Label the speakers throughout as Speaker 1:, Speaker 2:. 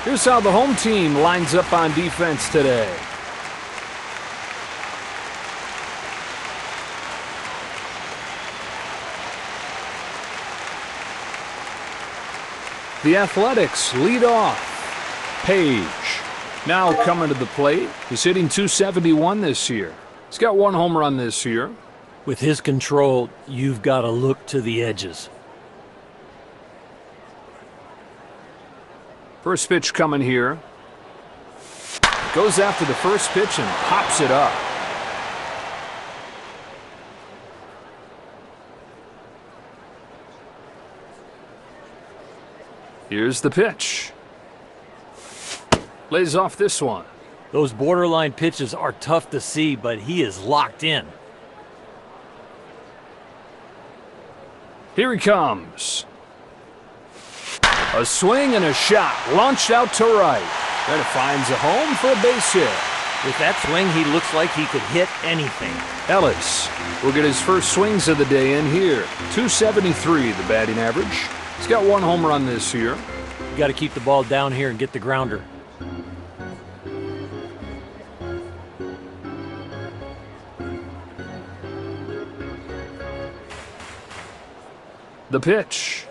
Speaker 1: Here's how the home team lines up on defense today. The Athletics lead off. Page. Now coming to the plate. He's hitting .271 this year. He's got 1 home run this year.
Speaker 2: With his control, you've got to look to the edges.
Speaker 1: First pitch coming here. Goes after the first pitch and pops it up. Here's the pitch. Lays off this one.
Speaker 2: Those borderline pitches are tough to see, but he is locked in.
Speaker 1: Here he comes. A swing and a shot, launched out to right. Then it finds a home for a base hit.
Speaker 2: With that swing, he looks like he could hit anything.
Speaker 1: Ellis will get his first swings of the day in here. .273 the batting average. He's got 1 home run this year.
Speaker 2: You got to keep the ball down here and get the grounder.
Speaker 1: The pitch.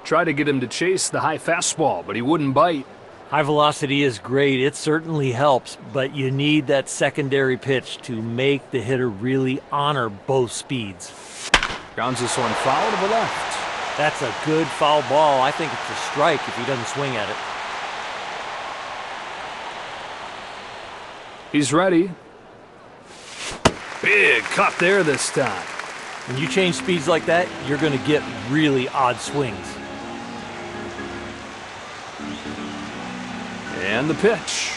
Speaker 1: Try to get him to chase the high fastball, but he wouldn't bite.
Speaker 2: High velocity is great. It certainly helps, but you need that secondary pitch to make the hitter really honor both speeds.
Speaker 1: Grounds this one foul to the left.
Speaker 2: That's a good foul ball. I think it's a strike if he doesn't swing at it.
Speaker 1: He's ready. Big cut there this time.
Speaker 2: When you change speeds like that, you're going to get really odd swings.
Speaker 1: And the pitch.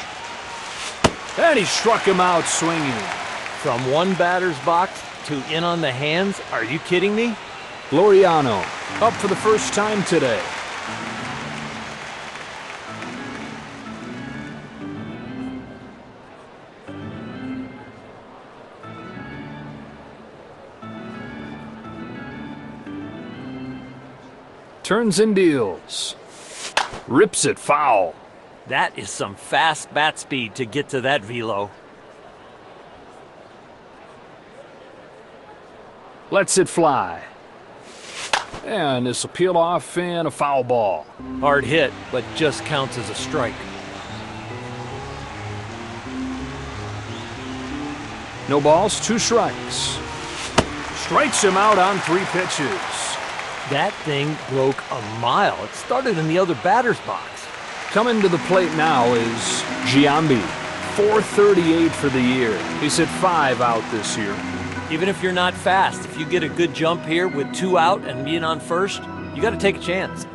Speaker 1: And he struck him out swinging.
Speaker 2: From one batter's box to in on the hands? Are you kidding me?
Speaker 1: Laureano up for the first time today. Turns and deals. Rips it foul.
Speaker 2: That is some fast bat speed to get to that velo.
Speaker 1: Lets it fly. And this will peel off in a foul ball.
Speaker 2: Hard hit, but just counts as a strike.
Speaker 1: No balls, 2 strikes. Strikes him out on 3 pitches.
Speaker 2: That thing broke a mile. It started in the other batter's box.
Speaker 1: Coming to the plate now is Giambi. .438 for the year. He's hit 5 out this year.
Speaker 2: Even if you're not fast, if you get a good jump here with 2 out and being on first, you got to take a chance.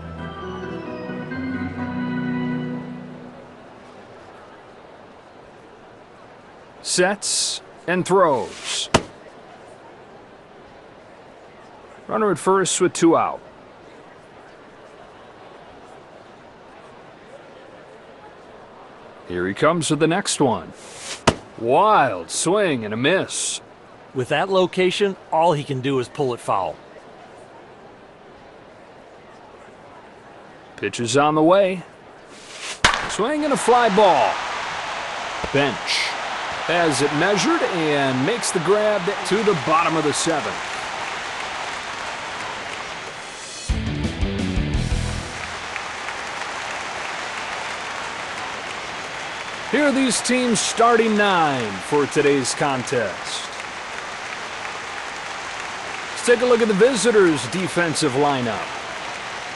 Speaker 1: Sets and throws. Runner at first with 2 out. Here he comes with the next one. Wild swing and a miss.
Speaker 2: With that location, all he can do is pull it foul.
Speaker 1: Pitch is on the way. Swing and a fly ball. Bench has it measured and makes the grab to the bottom of the 7th. Here are these teams' starting 9 for today's contest. Let's take a look at the visitors' defensive lineup.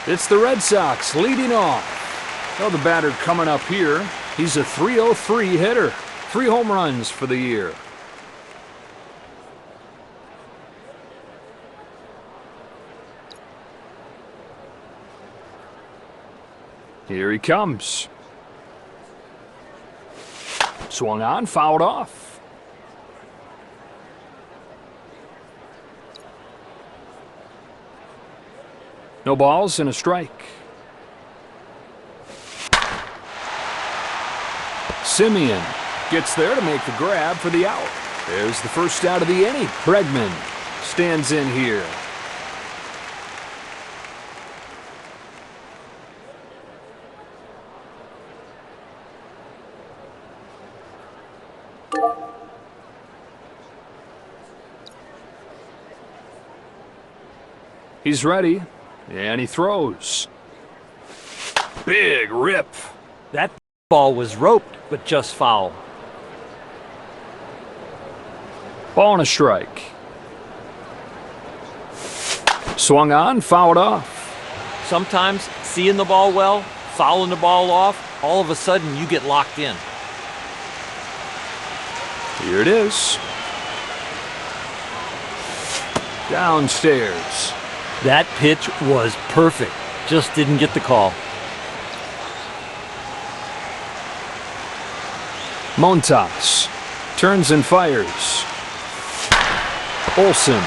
Speaker 1: It's the Red Sox leading off. Well, the batter coming up here, he's a .303 hitter. 3 home runs for the year. Here he comes. Swung on, fouled off. No balls and a strike. Simeon gets there to make the grab for the out. There's the first out of the inning. Bregman stands in here. He's ready, and he throws. Big rip.
Speaker 2: That ball was roped, but just foul.
Speaker 1: Ball and a strike. Swung on, fouled off.
Speaker 2: Sometimes seeing the ball well, fouling the ball off, all of a sudden you get locked in.
Speaker 1: Here it is. Downstairs.
Speaker 2: That pitch was perfect. Just didn't get the call.
Speaker 1: Montas turns and fires. Olsen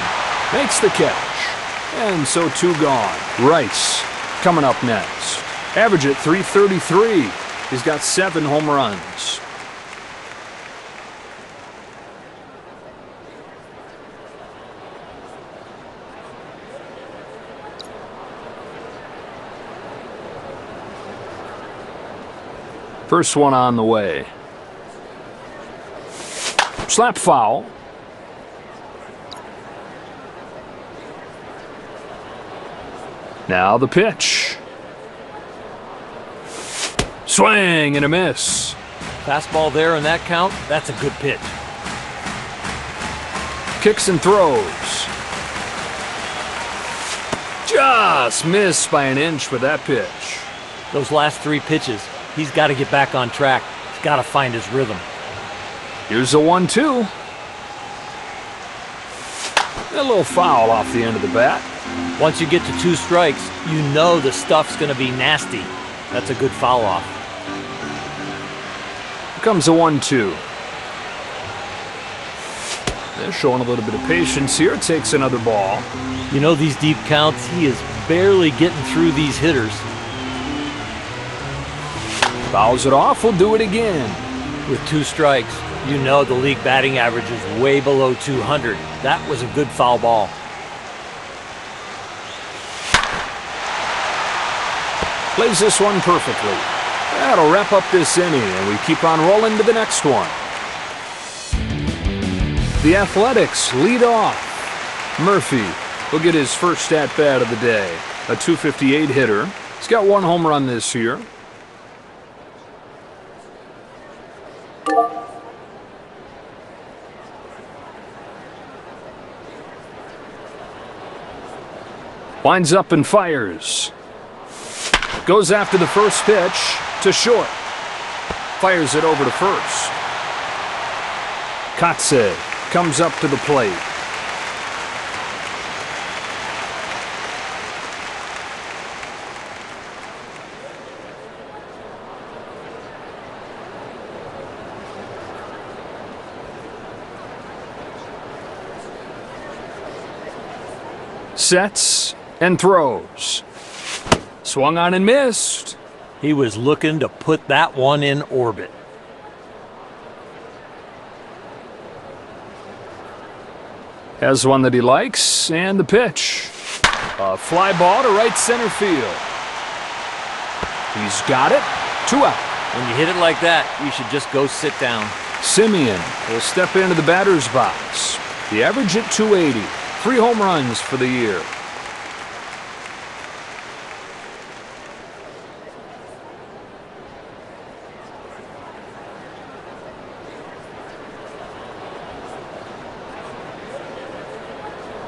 Speaker 1: makes the catch. And so two gone. Rice coming up next. Average at .333. He's got 7 home runs. First one on the way. Slap foul. Now the pitch. Swing and a miss.
Speaker 2: Fastball there in that count, that's a good pitch.
Speaker 1: Kicks and throws. Just missed by an inch with that pitch.
Speaker 2: Those last 3 pitches, he's got to get back on track. He's got to find his rhythm.
Speaker 1: Here's a 1-2. A little foul off the end of the bat.
Speaker 2: Once you get to 2 strikes, you know the stuff's going to be nasty. That's a good foul off.
Speaker 1: Here comes a 1-2. They're showing a little bit of patience here. Takes another ball.
Speaker 2: You know, these deep counts, he is barely getting through these hitters.
Speaker 1: Fouls it off. We'll do it again.
Speaker 2: With 2 strikes, you know the league batting average is way below 200. That was a good foul ball.
Speaker 1: Plays this one perfectly. That'll wrap up this inning, and we keep on rolling to the next one. The Athletics lead off. Murphy will get his first at-bat of the day. A .258 hitter. He's got 1 home run this year. Winds up and fires. Goes after the first pitch to short. Fires it over to first. Katse comes up to the plate. Sets and throws. Swung on and missed.
Speaker 2: He was looking to put that one in orbit.
Speaker 1: Has one that he likes, and the pitch. A fly ball to right center field. He's got it. 2 out.
Speaker 2: When you hit it like that, you should just go sit down.
Speaker 1: Simeon will step into the batter's box. The average at .280. 3 home runs for the year.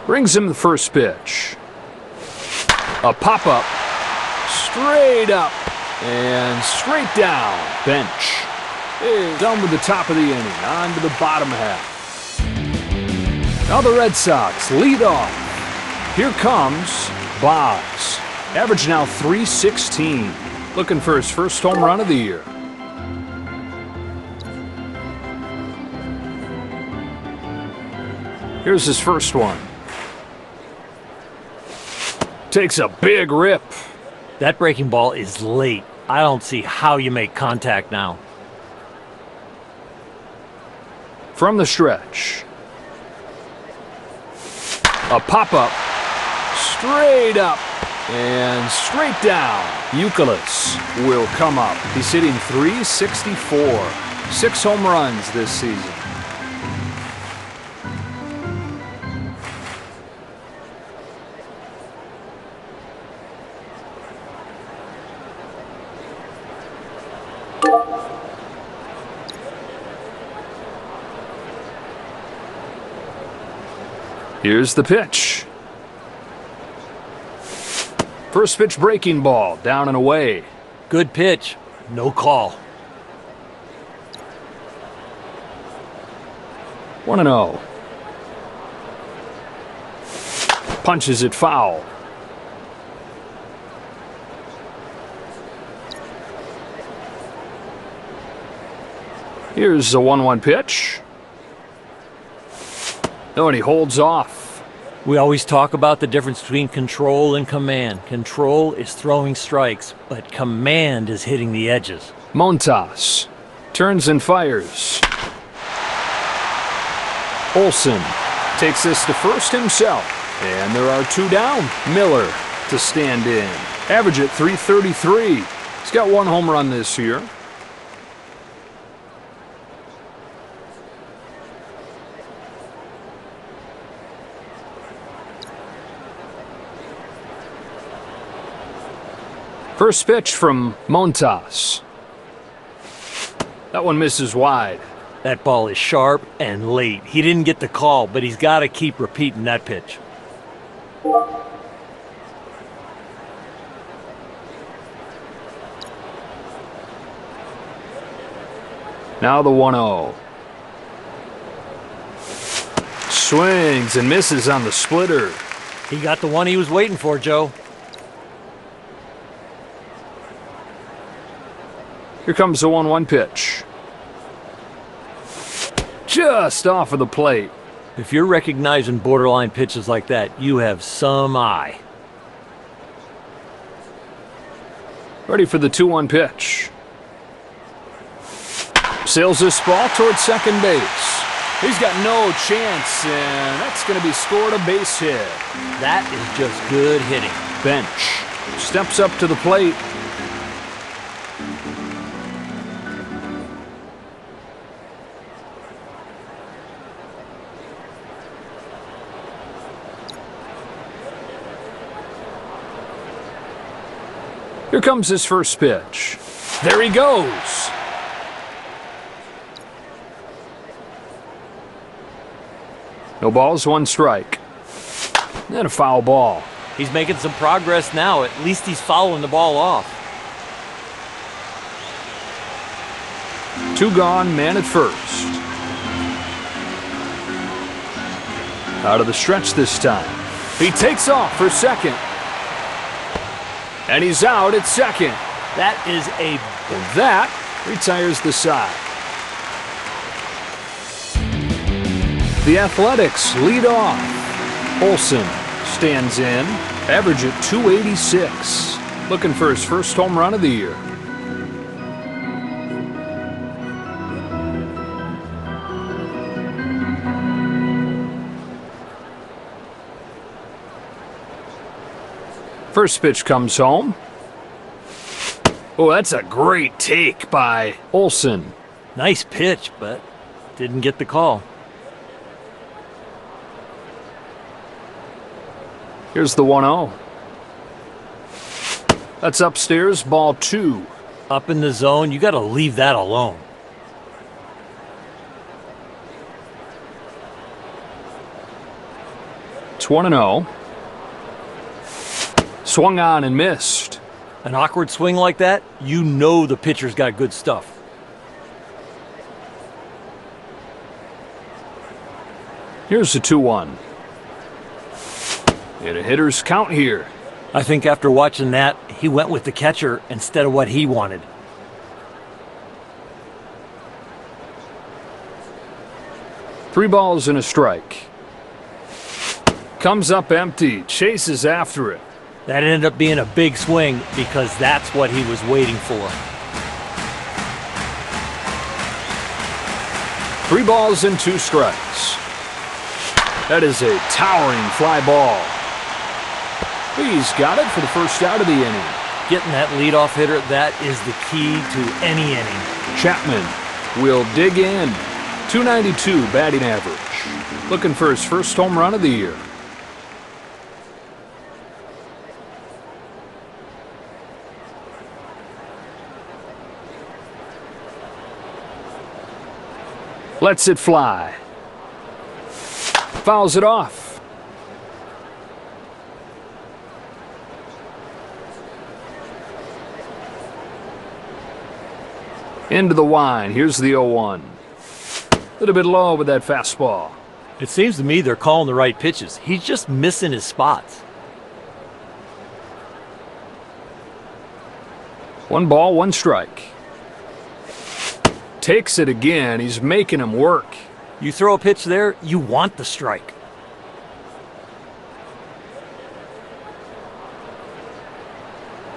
Speaker 1: Brings him the first pitch. A pop-up. Straight up and straight down. Bench is done with the top of the inning. On to the bottom half. Now the Red Sox lead off. Here comes Boggs. Average now .316. Looking for his first home run of the year. Here's his first one. Takes a big rip.
Speaker 2: That breaking ball is late. I don't see how you make contact now.
Speaker 1: From the stretch. A pop-up. Straight up and straight down. Youkilis will come up. He's hitting .364. 6 home runs this season. Here's the pitch. First pitch breaking ball, down and away.
Speaker 2: Good pitch, no call.
Speaker 1: 1-0. Punches it foul. Here's a 1-1 pitch. Oh, and he holds off.
Speaker 2: We always talk about the difference between control and command. Control is throwing strikes, but command is hitting the edges.
Speaker 1: Montas turns and fires. Olson takes this to first himself. And there are two down. Miller to stand in. Average at .333. He's got one home run this year. First pitch from Montas. That one misses wide.
Speaker 2: That ball is sharp and late. He didn't get the call, but he's got to keep repeating that pitch.
Speaker 1: Now the 1-0. Swings and misses on the splitter.
Speaker 2: He got the one he was waiting for, Joe.
Speaker 1: Here comes the 1-1 pitch. Just off of the plate.
Speaker 2: If you're recognizing borderline pitches like that, you have some eye.
Speaker 1: Ready for the 2-1 pitch. Sails this ball towards second base. He's got no chance, and that's going to be scored a base hit.
Speaker 2: That is just good hitting.
Speaker 1: Bench steps up to the plate. Here comes his first pitch. There he goes. No balls, one strike. And a foul ball.
Speaker 2: He's making some progress now. At least he's fouling the ball off.
Speaker 1: Two gone, man at first. Out of the stretch this time. He takes off for second. And he's out at second.
Speaker 2: That is
Speaker 1: And that retires the side. The Athletics lead off. Olson stands in, average at .286. Looking for his first home run of the year. First pitch comes home. Oh, that's a great take by Olson.
Speaker 2: nice pitch, but didn't get the call.
Speaker 1: Here's the 1-0. That's upstairs, ball 2.
Speaker 2: Up in the zone, you got to leave that alone.
Speaker 1: It's 1-0. Swung on and missed.
Speaker 2: An awkward swing like that, you know the pitcher's got good stuff.
Speaker 1: Here's the 2-1. And a hitter's count here.
Speaker 2: I think after watching that, he went with the catcher instead of what he wanted.
Speaker 1: Three balls and a strike. Comes up empty, chases after it.
Speaker 2: That ended up being a big swing because that's what he was waiting for.
Speaker 1: 3 balls and 2 strikes. That is a towering fly ball. He's got it for the first out of the inning.
Speaker 2: Getting that leadoff hitter, that is the key to any inning.
Speaker 1: Chapman will dig in. .292 batting average. Looking for his first home run of the year. Lets it fly. Fouls it off. Into the wind. Here's the 0-1. A little bit low with that fastball.
Speaker 2: It seems to me they're calling the right pitches. He's just missing his spots.
Speaker 1: 1 ball, 1 strike. Takes it again. He's making him work.
Speaker 2: You throw a pitch there, you want the strike.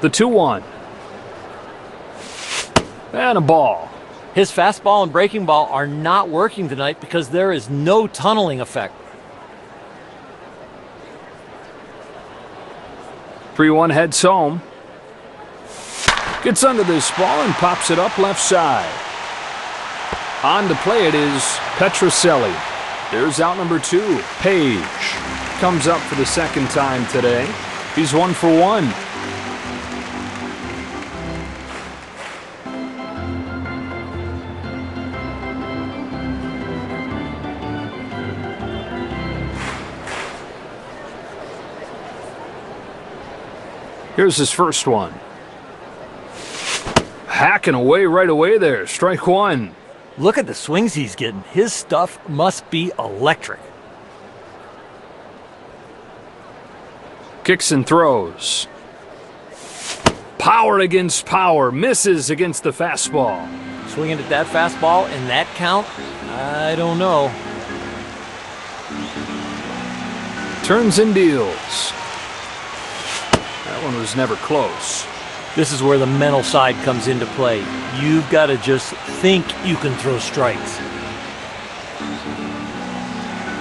Speaker 1: The 2-1. And a ball.
Speaker 2: His fastball and breaking ball are not working tonight because there is no tunneling effect.
Speaker 1: 3-1 heads home. Gets under this ball and pops it up left side. On to play it is Petrocelli. There's out number 2. Page comes up for the second time today. He's 1 for 1. Here's his first one. Hacking away right away there. Strike 1.
Speaker 2: Look at the swings he's getting. His stuff must be electric.
Speaker 1: Kicks and throws. Power against power. Misses against the fastball.
Speaker 2: Swinging at that fastball in that count? I don't know.
Speaker 1: Turns and deals. That one was never close.
Speaker 2: This is where the mental side comes into play. You've got to just think you can throw strikes.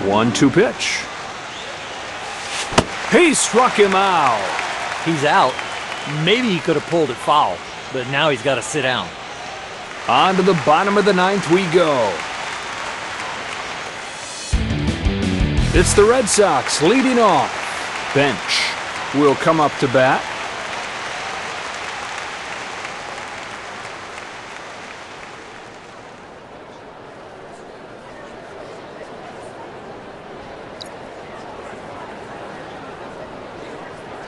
Speaker 1: 1-2 pitch. He struck him out.
Speaker 2: He's out. Maybe he could have pulled it foul, but now he's got to sit down.
Speaker 1: On to the bottom of the 9th we go. It's the Red Sox leading off. Bench will come up to bat.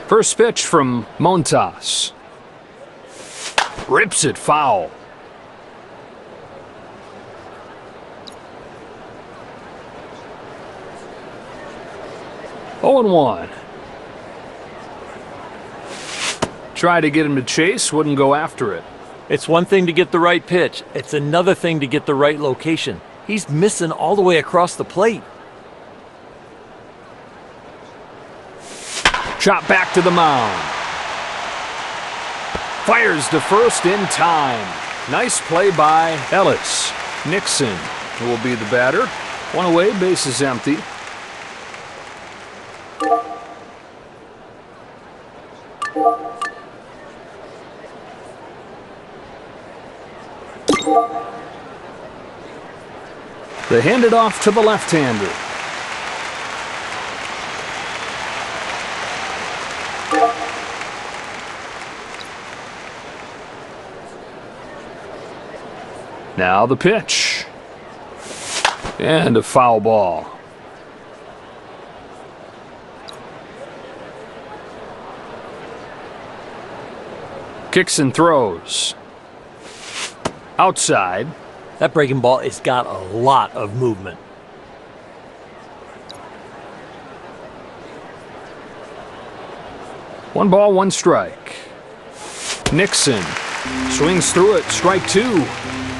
Speaker 1: First pitch from Montas. Rips it foul. Oh and 1. Tried to get him to chase, wouldn't go after it.
Speaker 2: It's one thing to get the right pitch. It's another thing to get the right location. He's missing all the way across the plate.
Speaker 1: Chop back to the mound. Fires to first in time. Nice play by Ellis. Nixon will be the batter. 1 away, base is empty. They hand it off to the left-hander. Now the pitch. And a foul ball. Kicks and throws. Outside.
Speaker 2: That breaking ball has got a lot of movement.
Speaker 1: One ball, 1 strike. Nixon swings through it. Strike 2.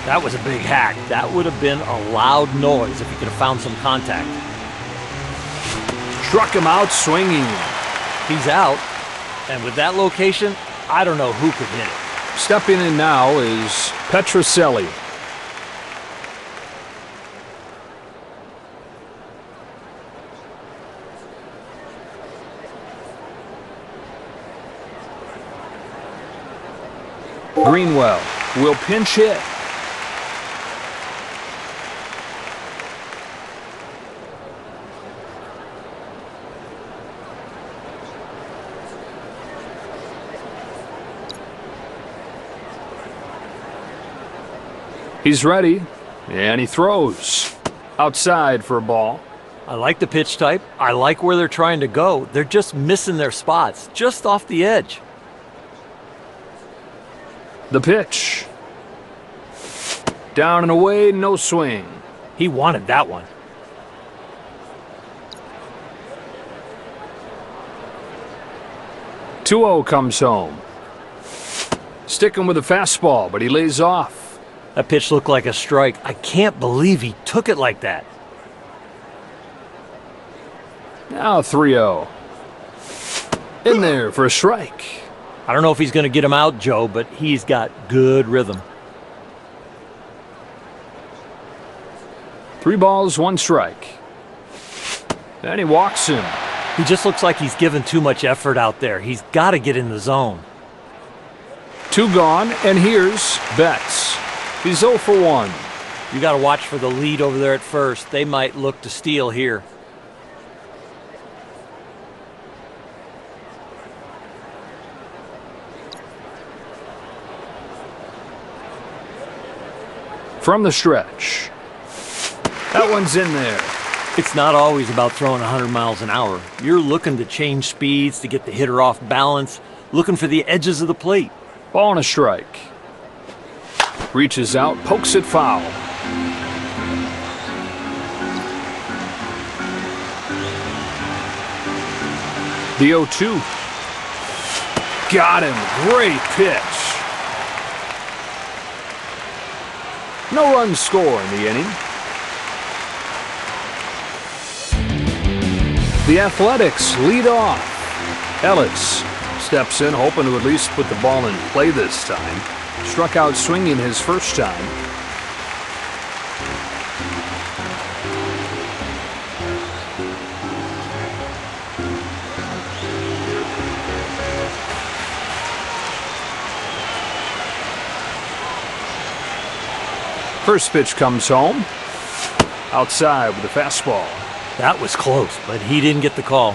Speaker 2: That was a big hack. That would have been a loud noise if he could have found some contact.
Speaker 1: Struck him out swinging.
Speaker 2: He's out. And with that location, I don't know who could hit it.
Speaker 1: Stepping in now is Petrocelli. Greenwell will pinch hit. He's ready, and he throws. Outside for a ball.
Speaker 2: I like the pitch type. I like where they're trying to go. They're just missing their spots, just off the edge.
Speaker 1: The pitch. Down and away, no swing.
Speaker 2: He wanted that one.
Speaker 1: Two-0 comes home. Sticking with a fastball, but he lays off.
Speaker 2: That pitch looked like a strike. I can't believe he took it like that.
Speaker 1: Now 3-0. In there for a strike.
Speaker 2: I don't know if he's going to get him out, Joe, but he's got good rhythm.
Speaker 1: 3 balls, 1 strike. Then he walks him.
Speaker 2: He just looks like he's given too much effort out there. He's got to get in the zone.
Speaker 1: 2 gone, and here's Betts. He's 0 for 1.
Speaker 2: You got to watch for the lead over there at first. They might look to steal here.
Speaker 1: From the stretch. That one's in there.
Speaker 2: It's not always about throwing 100 miles an hour. You're looking to change speeds, to get the hitter off balance, looking for the edges of the plate.
Speaker 1: Ball and a strike. Reaches out, pokes it foul. The 0-2. Got him. Great pitch. No run score in the inning. The Athletics lead off. Ellis steps in, hoping to at least put the ball in play this time. Struck out swinging his first time. First pitch comes home. Outside with a fastball.
Speaker 2: That was close, but he didn't get the call.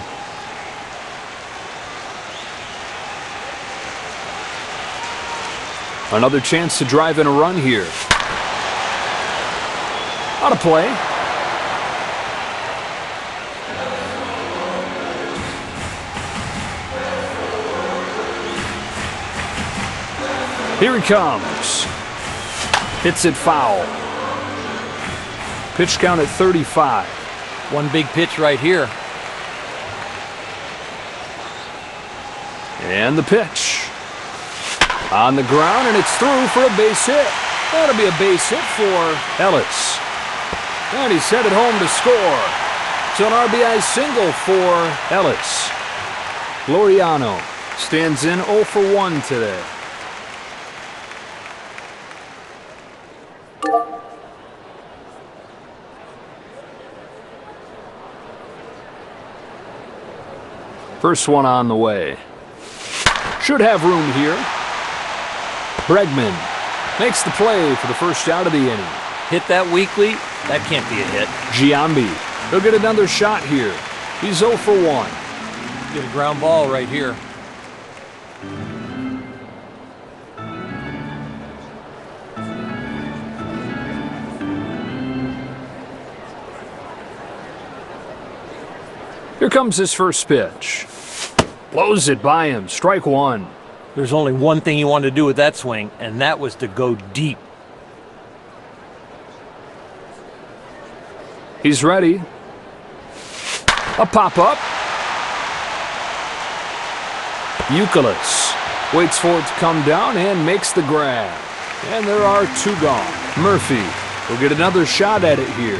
Speaker 1: Another chance to drive in a run here. On a play. Here he comes. Hits it foul. Pitch count at 35.
Speaker 2: One big pitch right here.
Speaker 1: And the pitch. On the ground, and it's through for a base hit. That'll be a base hit for Ellis. And he's headed home to score. So an RBI single for Ellis. Laureano stands in 0 for 1 today. First one on the way. Should have room here. Bregman makes the play for the first out of the inning.
Speaker 2: Hit that weakly, that can't be a hit.
Speaker 1: Giambi, he'll get another shot here. He's 0 for 1.
Speaker 2: Get a ground ball right here.
Speaker 1: Here comes his first pitch. Blows it by him. Strike 1.
Speaker 2: There's only one thing he wanted to do with that swing, and that was to go deep.
Speaker 1: He's ready. A pop-up. Youkilis waits for it to come down and makes the grab. And there are 2 gone. Murphy will get another shot at it here.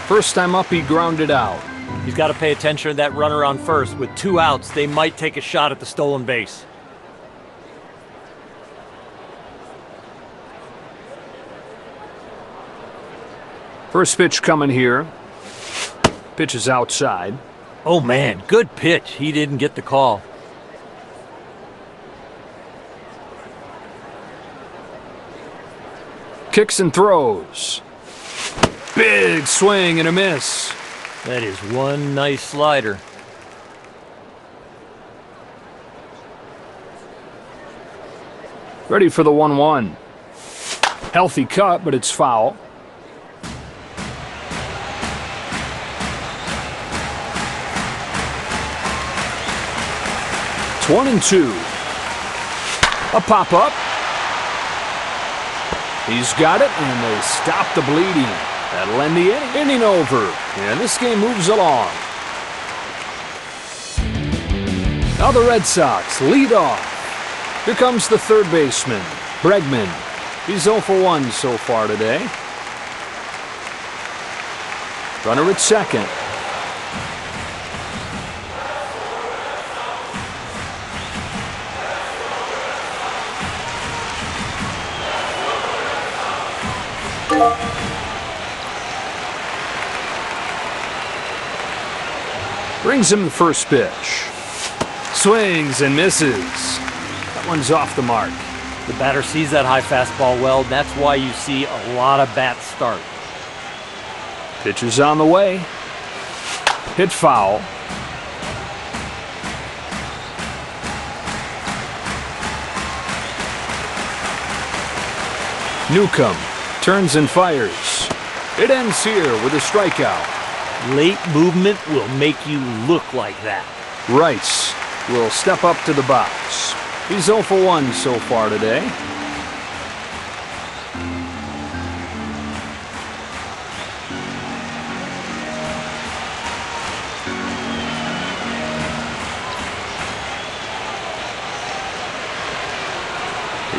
Speaker 1: First time up, he grounded out.
Speaker 2: He's got to pay attention to that runner on first. With 2 outs, they might take a shot at the stolen base.
Speaker 1: First pitch coming here. Pitch is outside.
Speaker 2: Oh, man, good pitch. He didn't get the call.
Speaker 1: Kicks and throws. Big swing and a miss.
Speaker 2: That is one nice slider.
Speaker 1: Ready for the 1-1. Healthy cut, but it's foul. It's 1-2. A pop-up. He's got it, and they stop the bleeding. That'll end the inning over, and this game moves along. Now the Red Sox lead off. Here comes the third baseman, Bregman. He's 0 for 1 so far today. Runner at second. Brings him the first pitch. Swings and misses. That one's off the mark.
Speaker 2: The batter sees that high fastball well. That's why you see a lot of bats start.
Speaker 1: Pitch is on the way. Hit foul. Newcomb turns and fires. It ends here with a strikeout.
Speaker 2: Late movement will make you look like that.
Speaker 1: Rice will step up to the box. He's 0 for 1 so far today.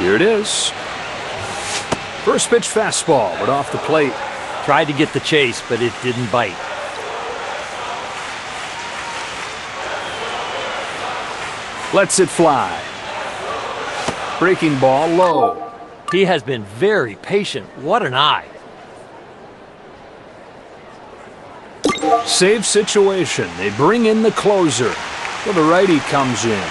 Speaker 1: Here it is. First pitch fastball, but off the plate.
Speaker 2: Tried to get the chase, but it didn't bite.
Speaker 1: Lets it fly. Breaking ball low.
Speaker 2: He has been very patient. What an eye.
Speaker 1: Save situation. They bring in the closer. So the righty comes in.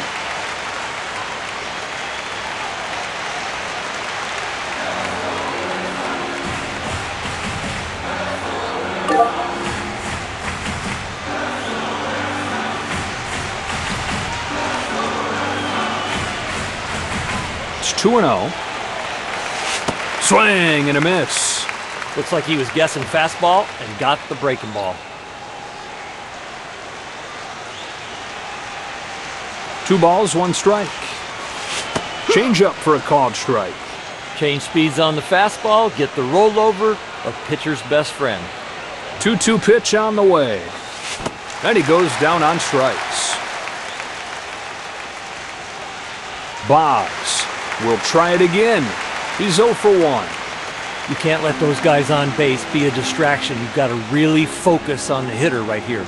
Speaker 1: It's 2-0. Swing and a miss.
Speaker 2: Looks like he was guessing fastball and got the breaking ball.
Speaker 1: 2 balls, 1 strike. Change up for a called strike.
Speaker 2: Change speeds on the fastball, get the rollover, a pitcher's best friend.
Speaker 1: 2-2 pitch on the way. And he goes down on strikes. Boggs will try it again. He's 0 for 1.
Speaker 2: You can't let those guys on base be a distraction. You've got to really focus on the hitter right here.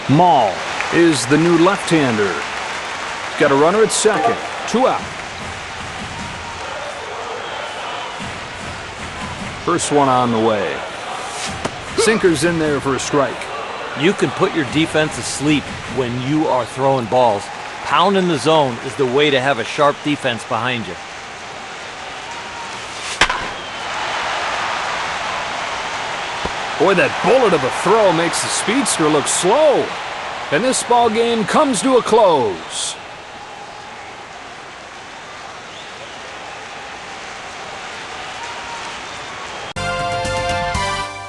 Speaker 1: Maul is the new left-hander. He's got a runner at second. 2 out. First one on the way. Sinker's in there for a strike.
Speaker 2: You can put your defense asleep when you are throwing balls. Pounding the zone is the way to have a sharp defense behind you.
Speaker 1: Boy, that bullet of a throw makes the speedster look slow. And this ball game comes to a close.